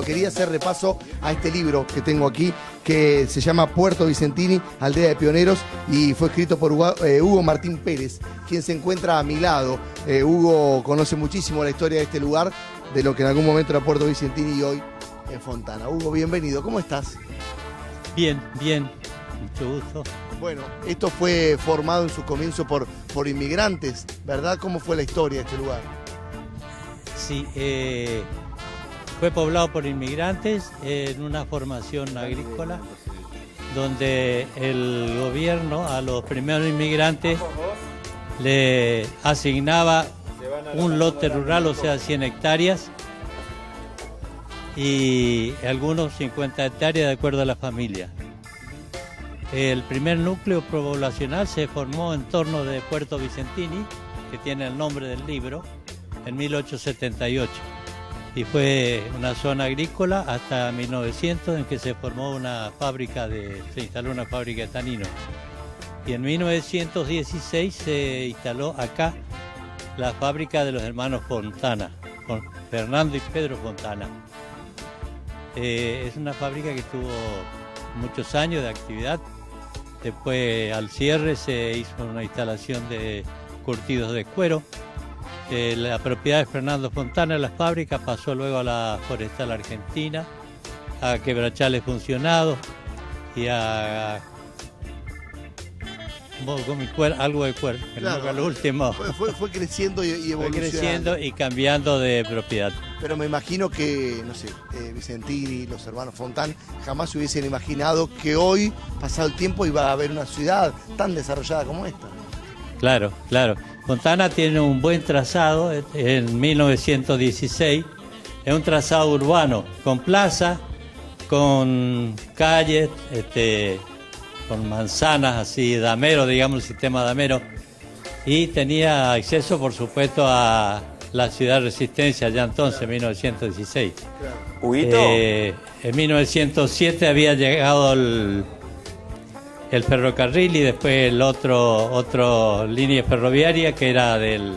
Quería hacer repaso a este libro que tengo aquí, que se llama Puerto Vicentini, Aldea de Pioneros, y fue escrito por Hugo Martín Pérez, quien se encuentra a mi lado. Hugo conoce muchísimo la historia de este lugar, de lo que en algún momento era Puerto Vicentini y hoy en Fontana. Hugo, bienvenido, ¿cómo estás? Bien, bien, mucho gusto. Bueno, esto fue formado en su comienzo por inmigrantes, ¿verdad? ¿Cómo fue la historia de este lugar? Sí, fue poblado por inmigrantes en una formación agrícola donde el gobierno a los primeros inmigrantes le asignaba un lote rural, o sea, 100 hectáreas y algunos 50 hectáreas de acuerdo a la familia. El primer núcleo poblacional se formó en torno de Puerto Vicentini, que tiene el nombre del libro, en 1878. Y fue una zona agrícola hasta 1900 en que se formó se instaló una fábrica de tanino. Y en 1916 se instaló acá la fábrica de los hermanos Fontana, con Fernando y Pedro Fontana. Es una fábrica que tuvo muchos años de actividad. Después, al cierre, se hizo una instalación de curtidos de cuero. La propiedad de Fernando Fontana, la fábrica, pasó luego a la Forestal Argentina, a Quebrachales Funcionado y a algo de cuero, Claro, lo último. Fue creciendo y evolucionando. Fue creciendo y cambiando de propiedad. Pero me imagino que, no sé, Vicentini, los hermanos Fontán, jamás se hubiesen imaginado que hoy, pasado el tiempo, iba a haber una ciudad tan desarrollada como esta. Claro, claro. Fontana tiene un buen trazado en 1916. Es un trazado urbano, con plaza, con calles, con manzanas así, damero, digamos, el sistema damero. Y tenía acceso, por supuesto, a la ciudad de Resistencia, ya entonces, en 1916. ¿Huguito? En 1907 había llegado el ferrocarril y después el otro línea ferroviaria que era del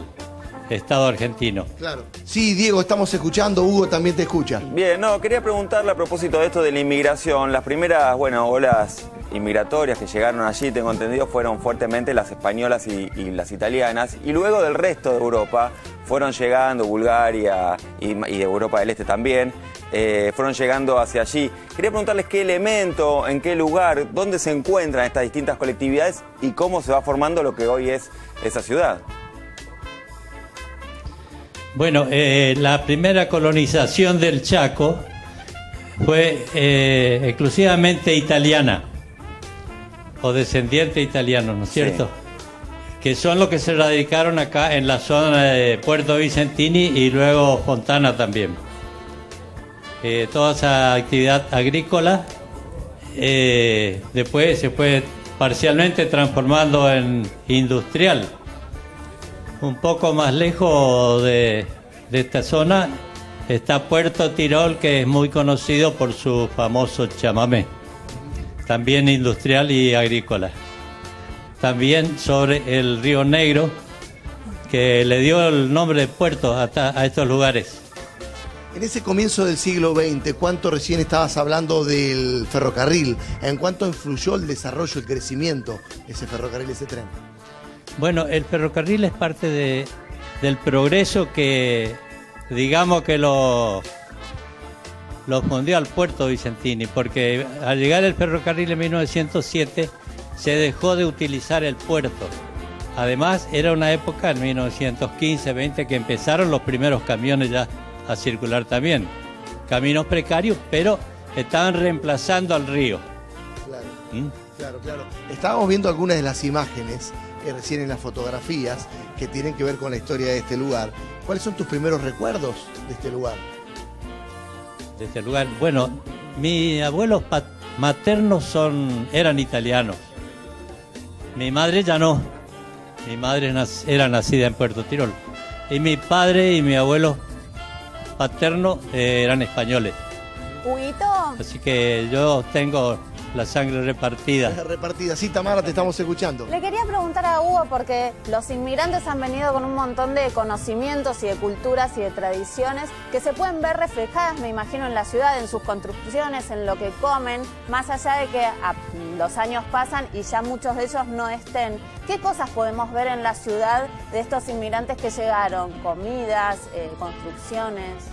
Estado argentino. Claro. Sí, Diego, estamos escuchando, Hugo también te escucha. Bien, quería preguntarle a propósito de esto de la inmigración. Las primeras, olas inmigratorias que llegaron allí, tengo entendido, fueron fuertemente las españolas y las italianas, y luego del resto de Europa fueron llegando, Bulgaria y de Europa del Este también, fueron llegando hacia allí. Quería preguntarles qué elemento, en qué lugar, dónde se encuentran estas distintas colectividades y cómo se va formando lo que hoy es esa ciudad. Bueno, la primera colonización del Chaco fue exclusivamente italiana, o descendiente italiano, ¿no es cierto? Sí. Que son los que se radicaron acá en la zona de Puerto Vicentini y luego Fontana también. Toda esa actividad agrícola después se fue parcialmente transformando en industrial. Un poco más lejos de esta zona está Puerto Tirol, que es muy conocido por su famoso chamamé, también industrial y agrícola. También sobre el Río Negro, que le dio el nombre de puerto a estos lugares. En ese comienzo del siglo XX, ¿cuánto recién estabas hablando del ferrocarril? ¿En cuánto influyó el desarrollo, el crecimiento de ese ferrocarril, ese tren? Bueno, el ferrocarril es parte del progreso que, digamos que lo fundió al Puerto Vicentini, porque al llegar el ferrocarril en 1907 se dejó de utilizar el puerto. Además, era una época, en 1915-20, que empezaron los primeros camiones ya a circular también. Caminos precarios, pero estaban reemplazando al río. Claro, claro. Estábamos viendo algunas de las imágenes recién en las fotografías que tienen que ver con la historia de este lugar. ¿Cuáles son tus primeros recuerdos de este lugar? De este lugar, bueno, mis abuelos maternos eran italianos. Mi madre ya no. Mi madre era nacida en Puerto Tirol. Y mi padre y mi abuelo paterno eran españoles. ¿Huguito? Así que yo tengo la sangre repartida. Repartida. Sí, Tamara, te estamos escuchando. Le quería preguntar a Hugo, porque los inmigrantes han venido con un montón de conocimientos y de culturas y de tradiciones que se pueden ver reflejadas, me imagino, en la ciudad, en sus construcciones, en lo que comen, más allá de que los años pasan y ya muchos de ellos no estén. ¿Qué cosas podemos ver en la ciudad de estos inmigrantes que llegaron? Comidas, construcciones.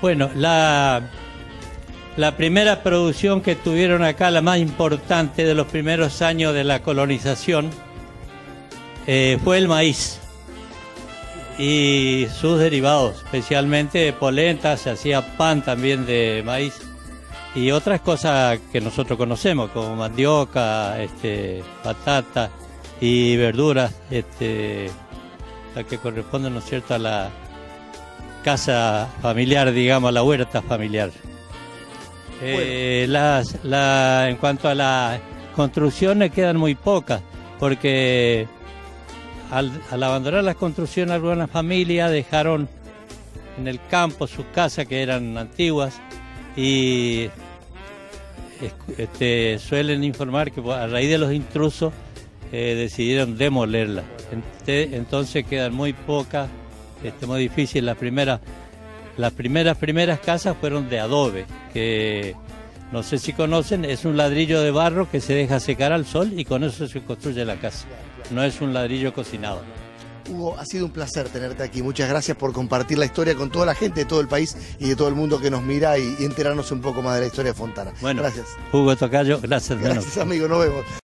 Bueno, la primera producción que tuvieron acá, la más importante de los primeros años de la colonización, fue el maíz y sus derivados, especialmente polenta. Se hacía pan también de maíz y otras cosas que nosotros conocemos, como mandioca, patata y verduras, la que corresponden, ¿no es cierto?, a la casa familiar, digamos, a la huerta familiar. En cuanto a las construcciones, quedan muy pocas, porque al abandonar las construcciones, algunas familias dejaron en el campo sus casas que eran antiguas y suelen informar que a raíz de los intrusos decidieron demolerlas. Entonces quedan muy pocas, muy difícil. Las primeras casas fueron de adobe, que no sé si conocen, es un ladrillo de barro que se deja secar al sol y con eso se construye la casa. No es un ladrillo cocinado. Hugo, ha sido un placer tenerte aquí. Muchas gracias por compartir la historia con toda la gente de todo el país y de todo el mundo que nos mira y enterarnos un poco más de la historia de Fontana. Bueno, gracias. Hugo Tocayo, gracias. Gracias, amigo, nos vemos.